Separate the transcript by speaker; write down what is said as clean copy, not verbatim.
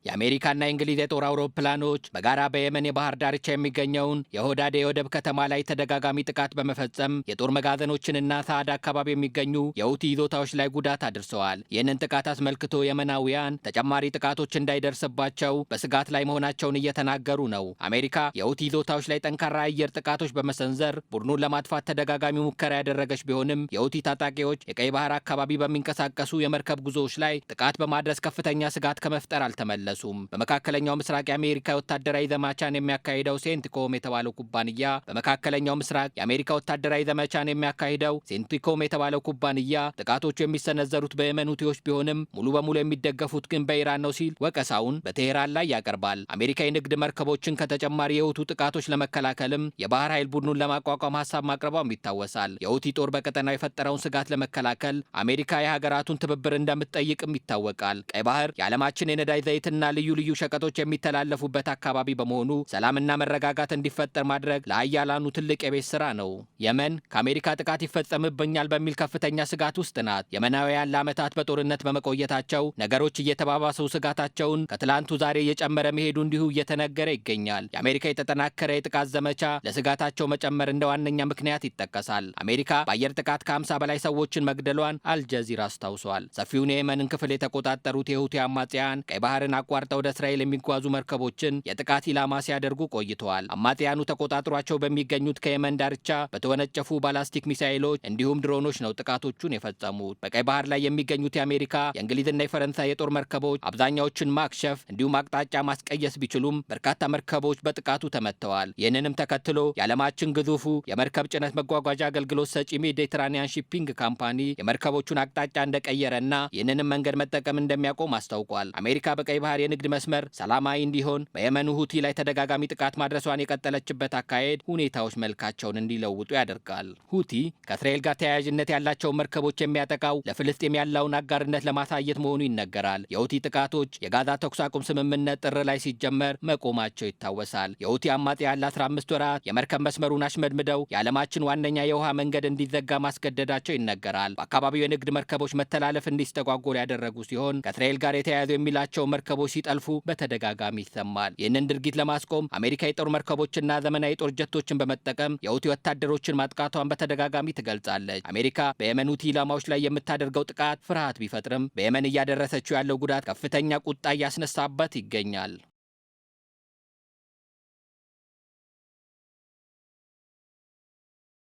Speaker 1: የአሜሪካና የእንግሊዝ የጦር አውሮፕላኖች በጋራ በየመን የባህር ዳርቻ የሚገኘውን የሆዳዴ የወደብ ከተማ ላይ ተደጋጋሚ ጥቃት በመፈጸም የጦር መጋዘኖችንና ሳዕድ አካባቢ የሚገኙ የሁቲ ይዞታዎች ላይ ጉዳት አድርሰዋል። ይህንን ጥቃት አስመልክቶ የመናውያን ተጨማሪ ጥቃቶች እንዳይደርስባቸው በስጋት ላይ መሆናቸውን እየተናገሩ ነው። አሜሪካ የሁቲ ይዞታዎች ላይ ጠንካራ አየር ጥቃቶች በመሰንዘር ቡድኑን ለማጥፋት ተደጋጋሚ ሙከራ ያደረገች ቢሆንም የሁቲ ታጣቂዎች የቀይ ባህር አካባቢ በሚንቀሳቀሱ የመርከብ ጉዞዎች ላይ ጥቃት በማድረስ ከፍተኛ ስጋት ከመፍጠር አልተመለሱም። በመካከለኛው ምስራቅ የአሜሪካ ወታደራዊ ዘመቻን የሚያካሂደው ሴንቲኮም የተባለው ኩባንያ በመካከለኛው ምስራቅ የአሜሪካ ወታደራዊ ዘመቻን የሚያካሂደው ሴንቲኮም የተባለው ኩባንያ ጥቃቶቹ የሚሰነዘሩት በየመን ሁቲዎች ቢሆንም ሙሉ በሙሉ የሚደገፉት ግን በኢራን ነው ሲል ወቀሳውን በቴሄራን ላይ ያቀርባል። አሜሪካ የንግድ መርከቦችን ከተጨማሪ የሁቲ ጥቃቶች ለመከላከልም የባህር ኃይል ቡድኑን ለማቋቋም ሀሳብ ማቅረቧም ይታወሳል። የሁቲ ጦር በቀጠናው የፈጠረውን ስጋት ለመከላከል አሜሪካ የሀገራቱን ትብብር እንደምትጠይቅም ይታወቃል። ቀይ ባህር የዓለማችን የነዳጅ ዘይትና ልዩ ልዩ ሸቀጦች የሚተላለፉበት አካባቢ በመሆኑ ሰላምና መረጋጋት እንዲፈጠር ማድረግ ለአያላኑ ትልቅ የቤት ስራ ነው። የመን ከአሜሪካ ጥቃት ይፈጸምብኛል በሚል ከፍተኛ ስጋት ውስጥ ናት። የመናውያን ለዓመታት በጦርነት በመቆየታቸው ነገሮች እየተባባሰው ስጋታቸውን ከትላንቱ ዛሬ እየጨመረ መሄዱ እንዲሁ እየተነገረ ይገኛል። የአሜሪካ የተጠናከረ የጥቃት ዘመቻ ለስጋታቸው መጨመር እንደ ዋነኛ ምክንያት ይጠቀሳል። አሜሪካ በአየር ጥቃት ከ50 በላይ ሰዎችን መግደሏን አልጀዚራ አስታውሷል። ሰፊውን የየመንን ክፍል የተቆጣጠሩት የሁቲ አማጽያን ቀይ ባህርን አቋርጠው ወደ እስራኤል የሚጓዙ መርከቦችን የጥቃት ኢላማ ሲያደርጉ ቆይተዋል። አማጽያኑ ተቆጣጥሯቸው በሚገኙት ከየመን ዳርቻ በተወነጨፉ ባላስቲክ ሚሳኤሎች እንዲሁም ድሮኖች ነው ጥቃቶቹን የፈጸሙት። በቀይ ባህር ላይ የሚገኙት የአሜሪካ የእንግሊዝና የፈረንሳይ የጦር መርከቦች አብዛኛዎችን ማክሸፍ እንዲሁም አቅጣጫ ማስቀየስ ቢችሉም በርካታ መርከቦች በጥቃቱ ተመተዋል። ይህንንም ተከትሎ የዓለማችን ግዙፉ የመርከብ ጭነት መጓጓዣ አገልግሎት ሰጪ ሜዲትራኒያን ሺፒንግ ካምፓኒ የመርከቦቹን አቅጣጫ እንደቀየረና ይህንንም መንገድ መጠቀም እንደሚያቆም አስታውቋል። አሜሪካ በቀይ ባህር የንግድ መስመር ሰላማዊ እንዲሆን በየመኑ ሁቲ ላይ ተደጋጋሚ ጥቃት ማድረሷን የቀጠለችበት አካሄድ ሁኔታዎች መልካቸውን እንዲለውጡ ያደርጋል። ሁቲ ከእስራኤል ጋር ተያያዥነት ያላቸውን መርከቦች የሚያጠቃው ለፍልስጤም ያለውን አጋርነት ለማሳየት መሆኑ ይነገራል። የሁቲ ጥቃቶች የጋዛ ተኩስ አቁም ስምምነት ጥር ላይ ሲጀመር መቆማቸው ይታወሳል። የሁቲ አማጽያን ለ15 ወራት የመርከብ መስመሩን አሽመድምደው የዓለማችን ዋነኛ የውሃ መንገድ እንዲዘጋ ማስገደዳቸው ይነገራል። በአካባቢው የንግድ መርከቦች መተላለፍ እንዲስተጓጎል ያደረጉ ሲሆን ከእስራኤል ጋር የተያያዙ የሚላቸው መርከቦች ሲጠልፉ በተደጋጋሚ ይሰማል። ይህንን ድርጊት ለማስቆም አሜሪካ የጦር መርከቦችና ዘመናዊ ጦር ጀቶችን በመጠቀም የሁቲ ወታደሮችን ማጥቃቷን በተደጋጋሚ ትገልጻለች። አሜሪካ በየመን ሁቲ ኢላማዎች ላይ የምታደርገው ጥቃት ፍርሃት ቢፈጥርም በየመን እያደረሰችው ያለው ጉዳት ከፍተኛ ቁጣ እያስነሳበት ይገኛል።